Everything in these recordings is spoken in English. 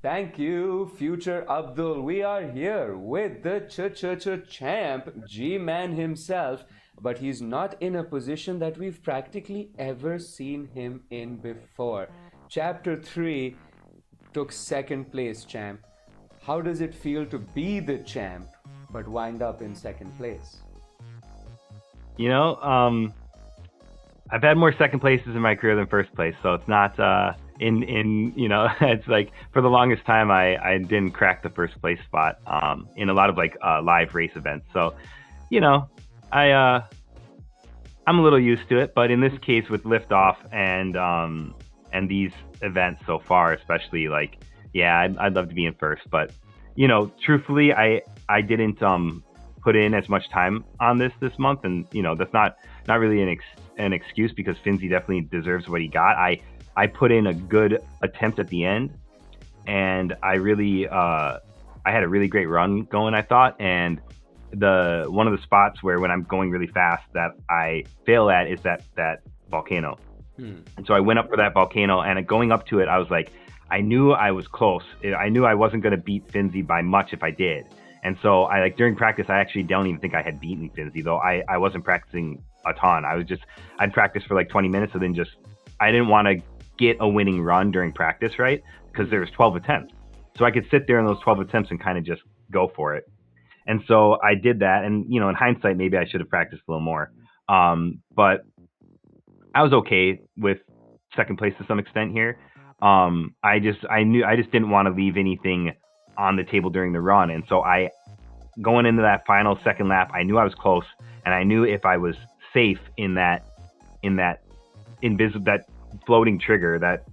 Thank you, future Abdul. We are here with the champ, GMAN himself, but he's not in a position that we've practically ever seen him in before. Chapter 3 took second place, champ. How does it feel to be the champ but wind up in second place? You know, I've had more second places in my career than first place, so it's not in it's like for the longest time I didn't crack the first place spot in a lot of like live race events. So, you know, I I'm a little used to it, but in this case with liftoff and these events so far, especially like yeah, I'd love to be in first, but truthfully, I didn't put in as much time on this month, and that's not really an excuse because Finzi definitely deserves what he got. I put in a good attempt at the end, and I had a really great run going, I thought, and the one of the spots where when I'm going really fast that I fail at is that volcano. And so I went up for that volcano, and going up to it, I was like, I knew I was close. I knew I wasn't going to beat Finzi by much if I did. And so I like during practice, I actually don't even think I had beaten Finzi, though I wasn't practicing a ton. I'd practice for like 20 minutes and then I didn't want to get a winning run during practice, right? Because there was 12 attempts. So I could sit there in those 12 attempts and kind of just go for it. And so I did that. And, in hindsight, maybe I should have practiced a little more. But I was okay with second place to some extent here. I just didn't want to leave anything on the table during the run, and so going into that final second lap, I knew I was close, and I knew if I was safe in that invisible that floating trigger that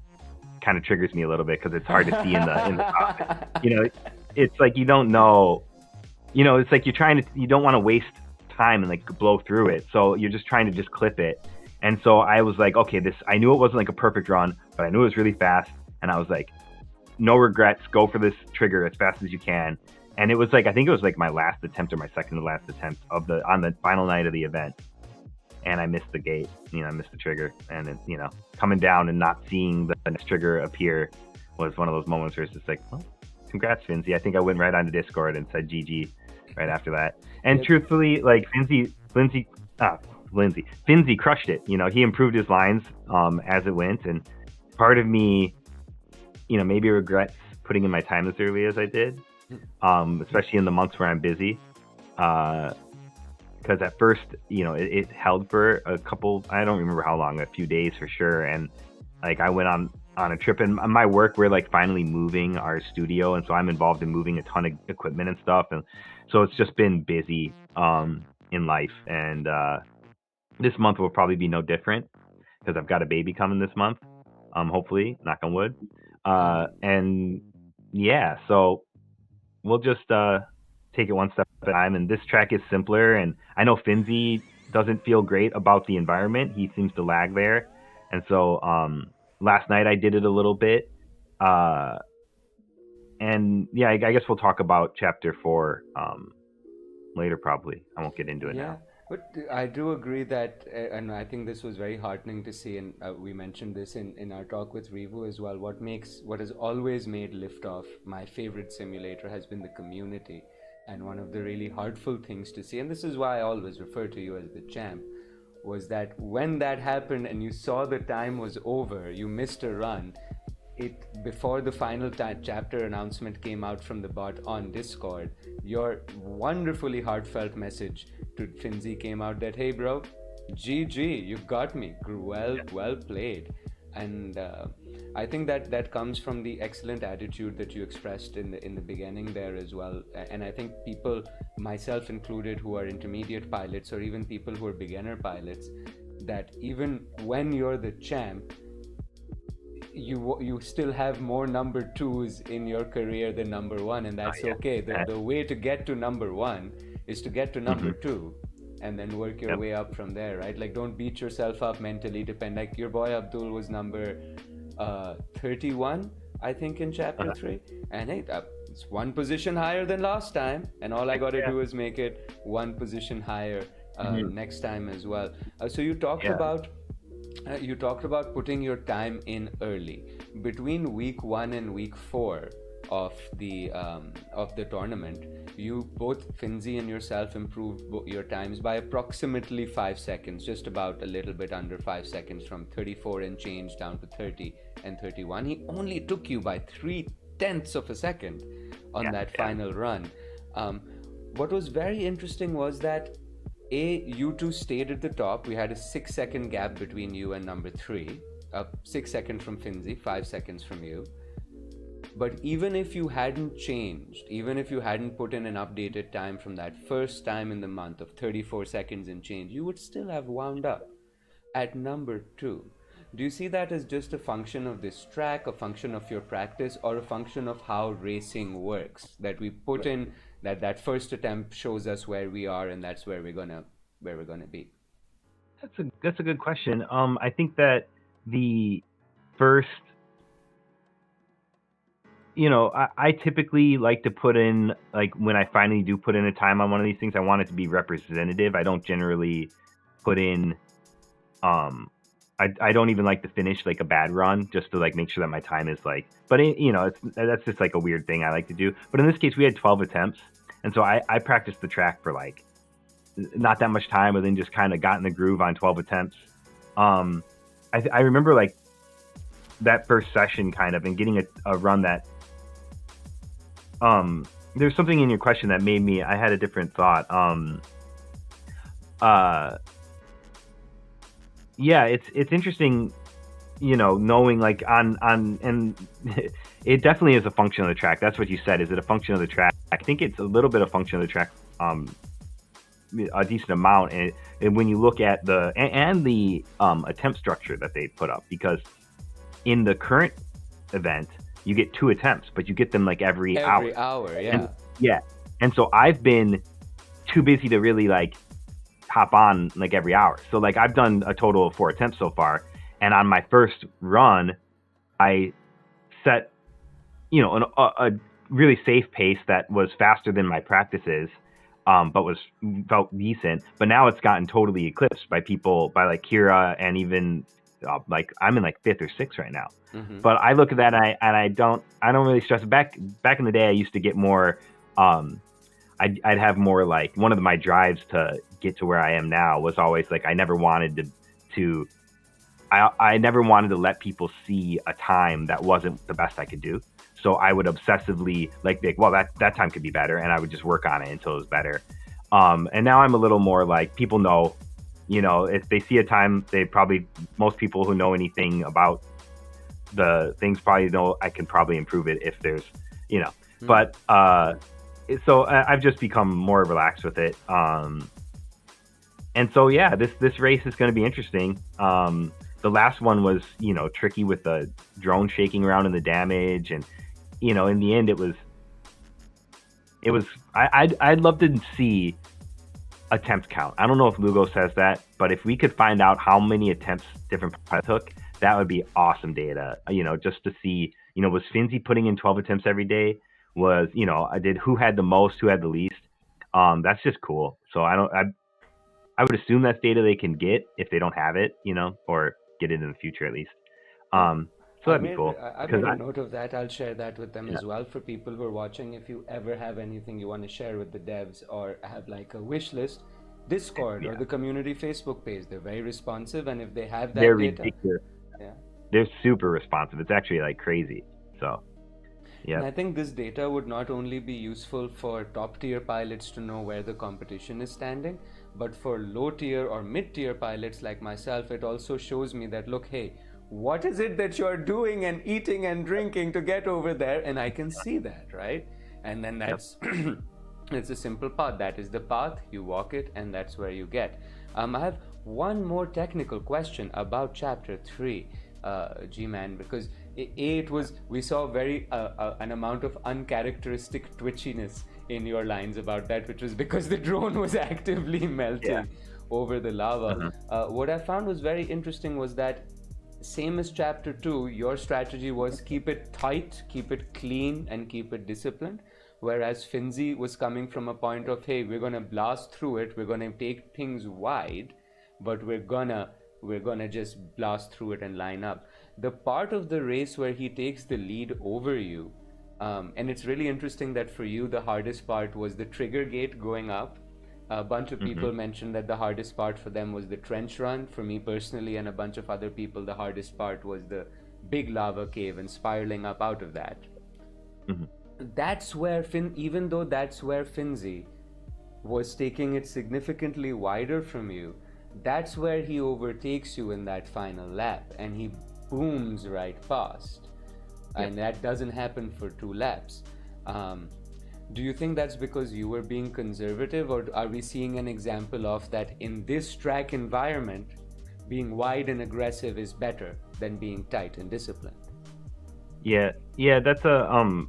kind of triggers me a little bit because it's hard to see in the cockpit. It's like you don't know. It's like you don't want to waste time and like blow through it, so you're just trying to just clip it. And so I was like, okay, I knew it wasn't like a perfect run, but I knew it was really fast. And I was like, no regrets, go for this trigger as fast as you can. And it was like, I think it was like my last attempt or my second to last attempt on the final night of the event. And I missed the gate, I missed the trigger. And it, coming down and not seeing the next trigger appear was one of those moments where it's just like, well, congrats, Finzi. I think I went right on the Discord and said GG right after that. And truthfully, like Finzi crushed it. He improved his lines as it went, and part of me, maybe regrets putting in my time as early as I did, especially in the months where I'm busy. Because at first, it held for a couple, I don't remember how long, a few days for sure. And like I went on a trip, and my work, we're like finally moving our studio, and so I'm involved in moving a ton of equipment and stuff, and so it's just been busy in life. And this month will probably be no different because I've got a baby coming this month. Hopefully, knock on wood. And yeah, so we'll just take it one step at a time. And this track is simpler. And I know Finzi doesn't feel great about the environment. He seems to lag there. And so last night I did it a little bit. And yeah, I guess we'll talk about chapter 4 later probably. I won't get into it now. But I do agree that, and I think this was very heartening to see, and we mentioned this in our talk with Revu as well. What has always made Liftoff my favorite simulator has been the community, and one of the really heartful things to see, and this is why I always refer to you as the champ, was that when that happened and you saw the time was over, you missed a run. Before the final chapter announcement came out from the bot on Discord, your wonderfully heartfelt message to Finzi came out that, hey bro, GG, you got me, well played. And I think that comes from the excellent attitude that you expressed in the beginning there as well. And I think people, myself included, who are intermediate pilots or even people who are beginner pilots, that even when you're the champ, you still have more number 2s in your career than number 1, and that's okay. The way to get to number 1 is to get to number 2 and then work your way up from there, right? Like, don't beat yourself up mentally. Like your boy Abdul was number 31, I think, in chapter 3, and hey, it's one position higher than last time, and all I got to do is make it one position higher next time as well. So you talked about putting your time in early. Between week 1 and week 4, of the tournament, you both Finzi and yourself improved your times by approximately 5 seconds, just about a little bit under 5 seconds, from 34 and change down to 30 and 31. He only took you by 3/10 of a second on that final run. What was very interesting was that you two stayed at the top. We had a 6 second gap between you and number three. 6 seconds from Finzi, 5 seconds from you. But even if you hadn't changed, even if you hadn't put in an updated time from that first time in the month of 34 seconds and change, you would still have wound up at number two. Do you see that as just a function of this track, a function of your practice, or a function of how racing works? That we put in that first attempt shows us where we are, and that's where we're gonna be. That's a good question. I think that the first, I typically like to put in, like, when I finally do put in a time on one of these things, I want it to be representative. I don't generally put in, I don't even like to finish like a bad run just to like make sure that my time is like, but that's just like a weird thing I like to do. But in this case, we had 12 attempts. And so I practiced the track for like not that much time, but then just kind of got in the groove on 12 attempts. I remember like that first session kind of, and getting a run that, there's something in your question that made me, I had a different thought. Yeah, it's interesting, knowing like and it definitely is a function of the track. That's what you said. Is it a function of the track? I think it's a little bit of function of the track, a decent amount. And when you look at the attempt structure that they put up, because in the current event, you get 2 attempts, but you get them like every hour. Every hour, yeah. And so I've been too busy to really like hop on like every hour. So like I've done a total of 4 attempts so far, and on my first run, I set a really safe pace that was faster than my practices, but felt decent. But now it's gotten totally eclipsed by people, by like Kira, and even like I'm in like 5th or 6th right now. Mm-hmm. But I look at that and I don't really stress it. Back in the day, I used to get more. I'd have more like, one of my drives to get to where I am now was always like I never wanted to I never wanted to let people see a time that wasn't the best I could do. So I would obsessively like, well, that time could be better, and I would just work on it until it was better. And now I'm a little more like, people know, if they see a time, most people who know anything about the things probably know I can probably improve it if there's, but so I've just become more relaxed with it. And so, yeah, this race is going to be interesting. The last one was, tricky with the drone shaking around and the damage. And, in the end, I'd love to see attempts count. I don't know if Lugo says that, but if we could find out how many attempts different pilots took, that would be awesome data, just to see, was Finzi putting in 12 attempts every day? Was, who had the most, who had the least? That's just cool. So I would assume that's data they can get if they don't have it, or get it in the future at least. So that'd be cool. I made a note of that. I'll share that with them as well, for people who are watching. If you ever have anything you want to share with the devs, or have like a wish list, Discord or the community Facebook page, they're very responsive, and if they have that they're data, ridiculous. They're super responsive. It's actually like crazy. So yeah. And I think this data would not only be useful for top tier pilots to know where the competition is standing, but for low tier or mid tier pilots like myself, it also shows me that, look, hey, what is it that you're doing and eating and drinking to get over there? And I can see that, right? And then that's it's a simple path. That is the path, you walk it, and that's where you get. I have one more technical question about chapter 3, GMAN, because we saw very an amount of uncharacteristic twitchiness in your lines about that, which was because the drone was actively melting over the lava. What I found was very interesting was that, same as chapter 2, your strategy was keep it tight, keep it clean, and keep it disciplined, whereas Finzi was coming from a point of, hey, we're gonna blast through it, we're gonna take things wide, but we're gonna just blast through it and line up. The part of the race where he takes the lead over you, And it's really interesting that for you, the hardest part was the trigger gate going up. A bunch of Hmm. people mentioned that the hardest part for them was the trench run. For me personally, and a bunch of other people, the hardest part was the big lava cave and spiraling up out of that. Hmm. That's where even though that's where Finzi was taking it significantly wider from you, that's where he overtakes you in that final lap and he booms right past. Yep. And that doesn't happen for 2 laps. Um, do you think that's because you were being conservative, or are we seeing an example of that in this track environment, being wide and aggressive is better than being tight and disciplined? Yeah, yeah, that's a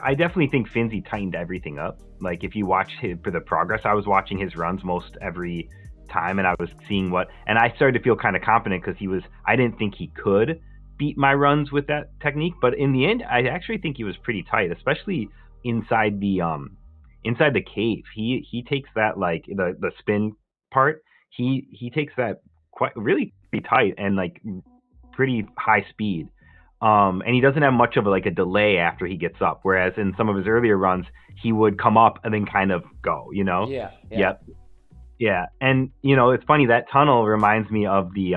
I definitely think Finzi tightened everything up. Like if you watch his, for the progress, I was watching his runs most every time, and I was seeing and I started to feel kind of confident because I didn't think he could beat my runs with that technique, but in the end, I actually think he was pretty tight, especially inside inside the cave. He takes that like the spin part. He takes that quite really pretty tight and like pretty high speed. And he doesn't have much of like a delay after he gets up. Whereas in some of his earlier runs, he would come up and then kind of go, you know? Yeah, yeah. Yep. Yeah. And it's funny, that tunnel reminds me of the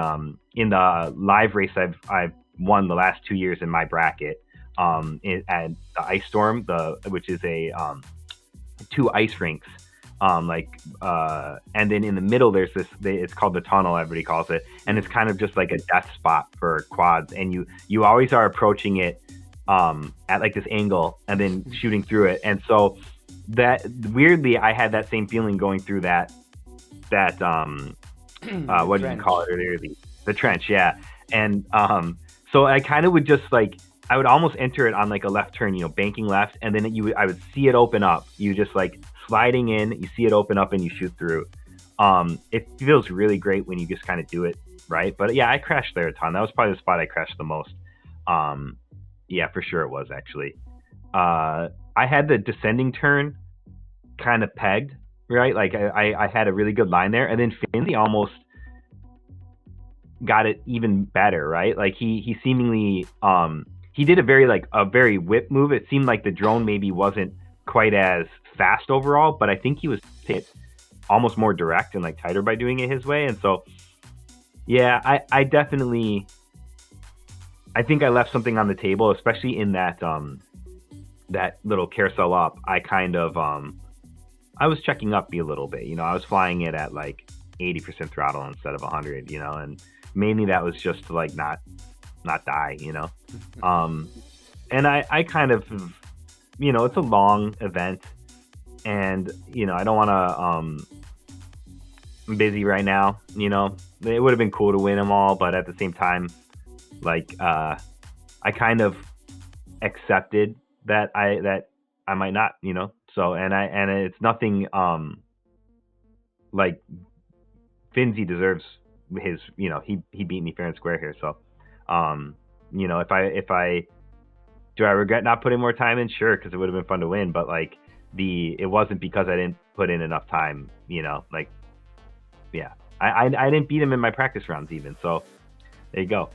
in the live race I've won the last 2 years in my bracket. At the Ice Storm, which is a 2 ice rinks. And then in the middle there's it's called the tunnel, everybody calls it, and it's kind of just like a death spot for quads, and you always are approaching it at like this angle and then shooting through it. And so that weirdly I had that same feeling going through that what did you call it earlier, the trench, yeah. And so I kind of would just like, I would almost enter it on like a left turn, banking left, and then I would see it open up. You just like sliding in, you see it open up and you shoot through. It feels really great when you just kind of do it right. But yeah, I crashed there a ton. That was probably the spot I crashed the most. Yeah, for sure it was actually. I had the descending turn kind of pegged, right? Like I had a really good line there, and then Finley almost got it even better, right? Like he seemingly he did a very whip move. It seemed like the drone maybe wasn't quite as fast overall, but I think he was hit almost more direct and like tighter by doing it his way. And so yeah, I definitely, I think I left something on the table, especially in that that little carousel up. I kind of I was checking up a little bit, I was flying it at like 80% throttle instead of 100, and mainly that was just to like not die, and I kind of, it's a long event, and I don't want to I'm busy right now, it would have been cool to win them all, but at the same time, like I kind of accepted that I might not, so and it's nothing like Finzi deserves his, he beat me fair and square here. So if I do I regret not putting more time in? Sure, because it would have been fun to win, but like it wasn't because I didn't put in enough time, like yeah, I didn't beat him in my practice rounds even, so there you go.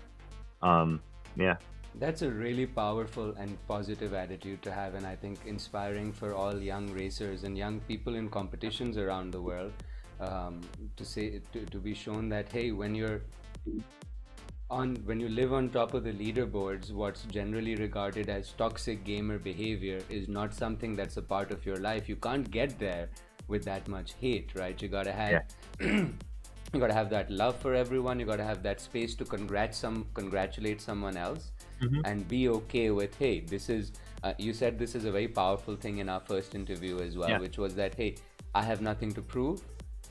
Yeah, That's a really powerful and positive attitude to have, and I think inspiring for all young racers and young people in competitions around the world, to be shown that hey, when you live on top of the leaderboards, what's generally regarded as toxic gamer behavior is not something that's a part of your life. You can't get there with that much hate, right? You gotta have you gotta have that love for everyone. You gotta have that space to congratulate someone else, and be okay with hey, this is. You said this is a very powerful thing in our first interview as well, yeah. which was that hey, I have nothing to prove.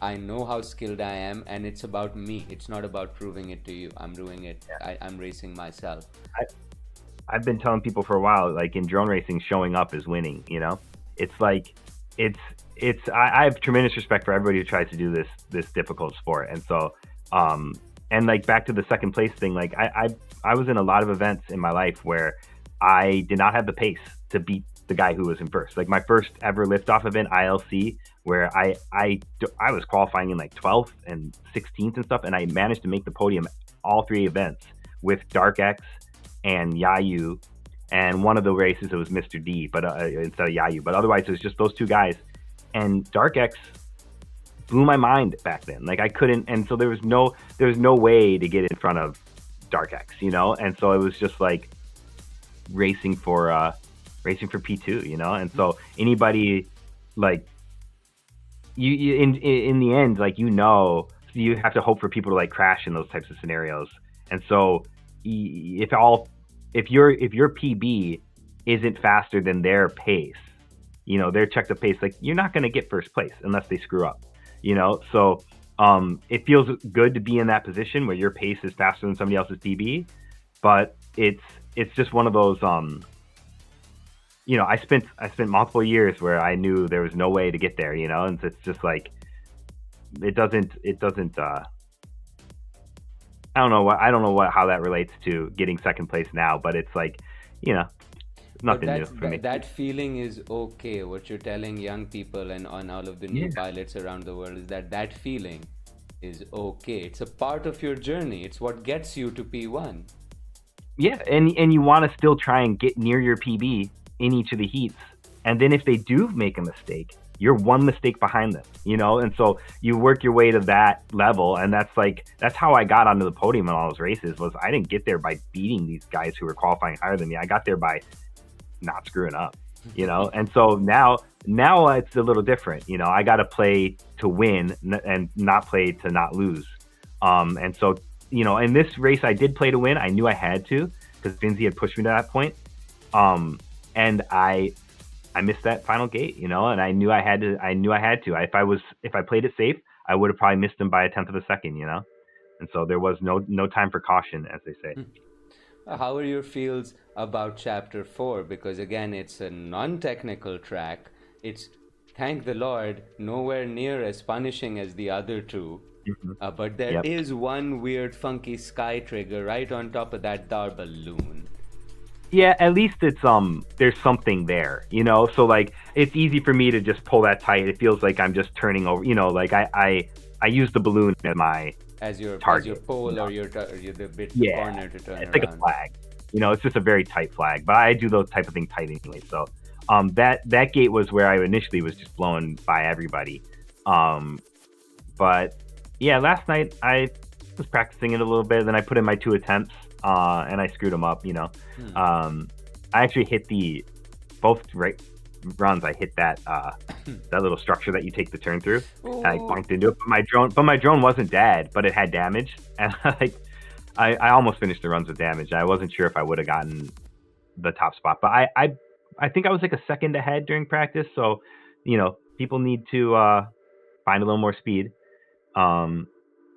I know how skilled I am, and it's about me. It's not about proving it to you. I'm doing it. I'm racing myself. I've been telling people for a while, like in drone racing, showing up is winning. It's like I have tremendous respect for everybody who tries to do this difficult sport. And so and like back to the second place thing, like I was in a lot of events in my life where I did not have the pace to beat the guy who was in first. Like my first ever liftoff event, ILC, where I was qualifying in like 12th and 16th and stuff, and I managed to make the podium all 3 events with Dark X and Yayu and one of the races it was Mr. D, but instead of Yayu. But otherwise, it was just those two guys. And Dark X blew my mind back then. Like I couldn't, and so there was no way to get in front of Dark X, you know. And so it was just like racing for racing for P2, you know. And so anybody like you in the end, like you know, you have to hope for people to like crash in those types of scenarios. And so if your PB isn't faster than their pace, you know, their checked up pace, like you're not going to get first place unless they screw up, you know. So it feels good to be in that position where your pace is faster than somebody else's PB, but it's just one of those you know, I spent multiple years where I knew there was no way to get there, you know, and it's just like it doesn't I don't know what how that relates to getting second place now, but it's like, you know, But nothing new for me. that feeling is okay. What you're telling young people and on all of the new Yeah. pilots around the world is that that feeling is okay. It's a part of your journey. It's what gets you to P1. Yeah, and you want to still try and get near your PB in each of the heats, and then if they do make a mistake, you're one mistake behind them, you know. And so you work your way to that level, and that's how I got onto the podium in all those races. Was I didn't get there by beating these guys who were qualifying higher than me. I got there by not screwing up, you know. And so now it's a little different, you know. I got to play to win and not play to not lose. And so, you know, in this race I did play to win. I knew I had to because Finzi had pushed me to that point. And I missed that final gate, you know, and I knew I had to. If I played it safe, I would have probably missed him by a tenth of a second, you know. And so there was no time for caution, as they say. How are your feels about Chapter 4? Because again, it's a non technical track. It's, thank the Lord, nowhere near as punishing as the other two. But there Yep. is one weird, funky sky trigger right on top of that dar balloon. Yeah, at least it's there's something there, you know. So like it's easy for me to just pull that tight. It feels like I'm just turning over, you know. Like I use the balloon as my As your target, pole you know? or the bit the Yeah, corner to turn it's like a around. flag. You know, it's just a very tight flag. But I do those type of things tight anyway. So that gate was where I initially was just blown by everybody. Um, but yeah, last night I was practicing it a little bit. Then I put in my 2 attempts, and I screwed them up. You know, I actually hit both runs. I hit that that little structure that you take the turn through. And I Oh, bunked into it. But my drone wasn't dead, but it had damage, and like I almost finished the runs with damage. I wasn't sure if I would have gotten the top spot, but I think I was like a second ahead during practice. So, you know, people need to find a little more speed. Um,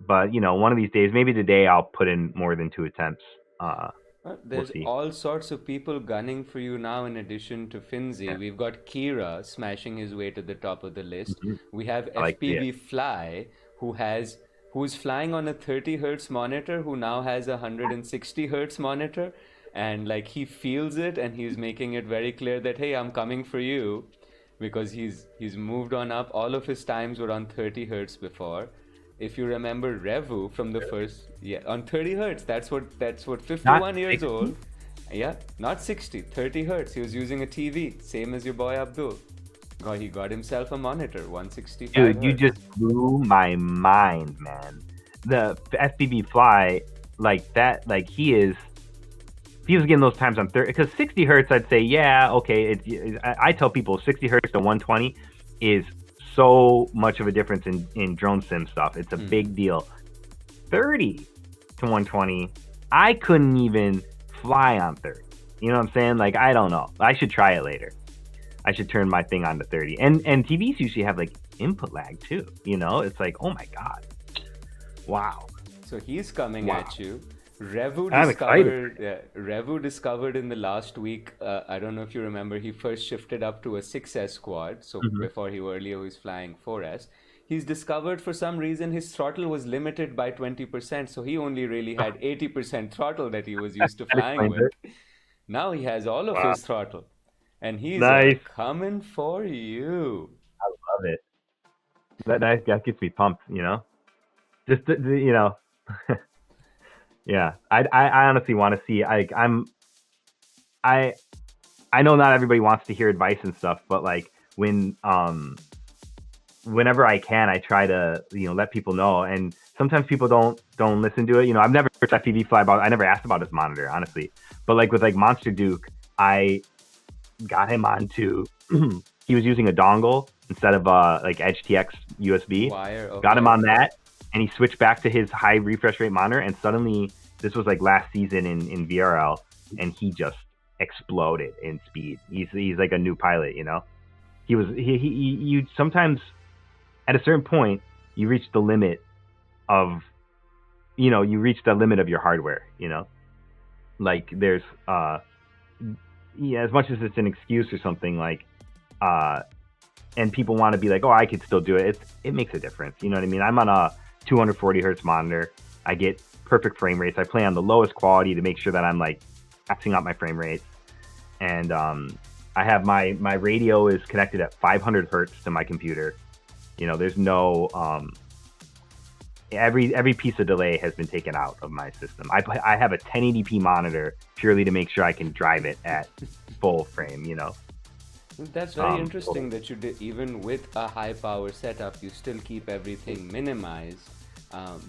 but you know, one of these days, maybe today, I'll put in more than 2 attempts. We'll there's see. all sorts of people gunning for you now in addition to Finzi. Yeah. We've got Kira smashing his way to the top of the list. Mhm. We have I like to see it. FPV Fly who's flying on a 30 hertz monitor who now has a 160 hertz monitor, and like he feels it and he's making it very clear that hey, I'm coming for you, because he's moved on up. All of his times were on 30 hertz before. If you remember Revu from the first, yeah, on 30 hertz. That's what Not 51 years 60. old. Yeah, not 60, 30 hertz. He was using a TV, same as your boy Abdul. He got himself a monitor, 165 Dude, you hertz. just blew my mind, man. The FPV Fly, like that, like if he was getting those times on 30, because 60 hertz, I'd say, yeah, okay. I tell people 60 hertz to 120 is so much of a difference in drone sim stuff. It's a big deal. 30 to 120, I couldn't even fly on 30. You know what I'm saying? Like, I don't know. I should try it later. I should turn my thing on to 30. And TVs usually have like input lag too. You know, it's like, oh my god, wow, So he's coming wow. at you. Revu I'm excited. discovered in the last week. I don't know if you remember. He first shifted up to a 6S squad. So Mhm. before he earlier was flying 4S. He's discovered for some reason his throttle was limited by 20%. So he only really had 80% throttle that he was used to That flying explains with. it. Now he has all of Wow, his throttle, and he's nice. coming for you. Love it. That gets me pumped. You know, just you know, yeah. I honestly want to see. I'm I I know not everybody wants to hear advice and stuff, but like whenever I can, I try to let people know. And sometimes people don't listen to it. I've never heard FPV fly about. I never asked about his monitor, honestly. But like with like Monster Duke, I got him onto. He was using a dongle instead of like Edge TX USB. Wire, Got him okay. on that, and he switched back to his high refresh rate monitor. And suddenly, this was like last season in VRL, and he just exploded in speed. He's like a new pilot. He was he you sometimes at a certain point you reach the limit of your hardware. Like there's yeah, as much as it's an excuse or something, like and people want to be like, oh, I could still do it. It makes a difference. You know what I mean? I'm on a 240 hertz monitor. I get perfect frame rates. I play on the lowest quality to make sure that I'm like maxing out my frame rates. And I have my radio is connected at 500 hertz to my computer. There's no every piece of delay has been taken out of my system. I have a 1080p monitor purely to make sure I can drive it at full frame. That's very interesting that you did, even with a high power setup, you still keep everything minimized.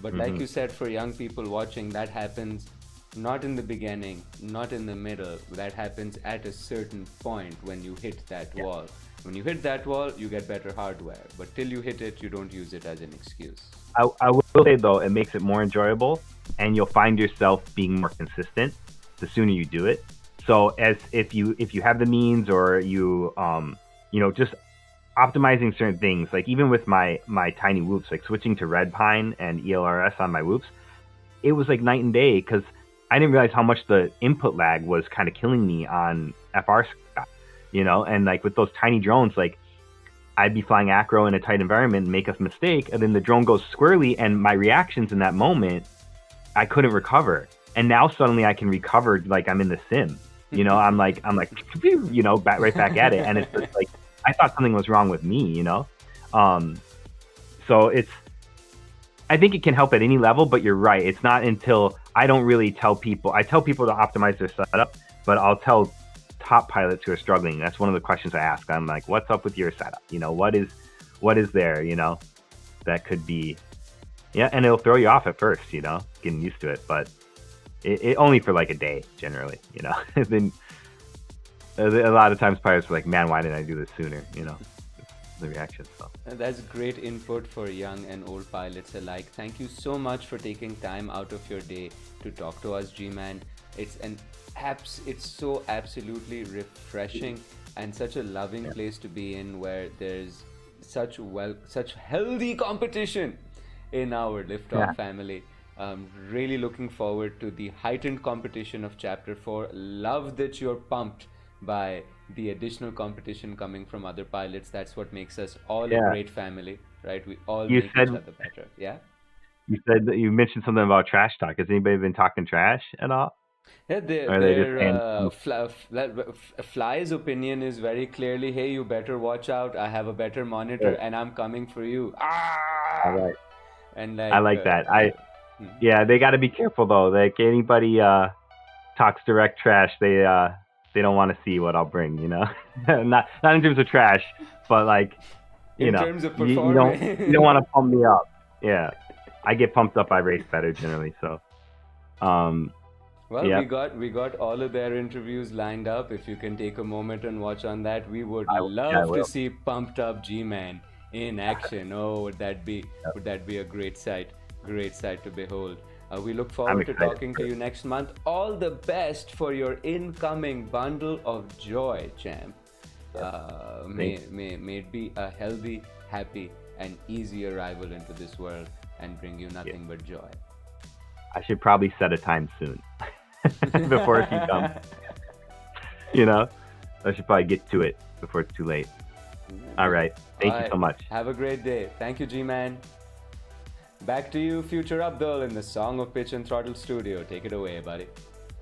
But like you said, for young people watching, that happens not in the beginning, not in the middle. That happens at a certain point when you hit that wall. When you hit that wall, you get better hardware. But till you hit it, you don't use it as an excuse. I will say though, it makes it more enjoyable, and you'll find yourself being more consistent the sooner you do it. So as if you have the means, or you just optimizing certain things, like even with my tiny whoops, like switching to Red Pine and ELRS on my whoops, it was like night and day, because I didn't realize how much the input lag was kind of killing me on FR stuff, and like with those tiny drones, like I'd be flying acro in a tight environment and make a mistake, and then the drone goes squirrely, and my reactions in that moment, I couldn't recover. And now suddenly I can recover like I'm in the sim. I'm like right back at it, and it's just like I thought something was wrong with me. So I think it can help at any level, but you're right. It's not until I don't really tell people. I tell people to optimize their setup, but I'll tell top pilots who are struggling. That's one of the questions I ask. I'm like, what's up with your setup? What is there? That could be, yeah, and it'll throw you off at first. Getting used to it, but it only for like a day generally. Then a lot of times pilots are like, man, why didn't I do this sooner? The reaction. So That's great input for young and old pilots alike. Thank you so much for taking time out of your day to talk to us, GMAN. It's so absolutely refreshing and such a loving place to be in, where there's such healthy competition in our Liftoff family. Really looking forward to the heightened competition of Chapter 4. Love that you're pumped by the additional competition coming from other pilots. That's what makes us all a great family, right? We all make each other better. Yeah? You said that you mentioned something about trash talk. Has anybody been talking trash at all? Yeah, Or are they just Fly's opinion is very clearly, hey, you better watch out. I have a better monitor and I'm coming for you. Ah! All right. And I like that. Yeah, they got to be careful though. Like anybody talks direct trash, they don't want to see what I'll bring. Not in terms of trash, but like in terms of performance. You don't want to pump me up. Yeah, I get pumped up by race better generally. So, well, we got all of their interviews lined up. If you can take a moment and watch on that, we would love to see pumped up GMAN in action. Oh, would that be a great sight? Great sight to behold. We look forward to talking to you next month. All the best for your incoming bundle of joy, champ. May it be a healthy, happy, and easy arrival into this world and bring you nothing but joy. I should probably set a time soon before he comes. I should probably get to it before it's too late. All right. Thank you so much. Have a great day. Thank you, GMAN. Back to you, Future Abdul, in the Song of Pitch and Throttle studio. Take it away, buddy.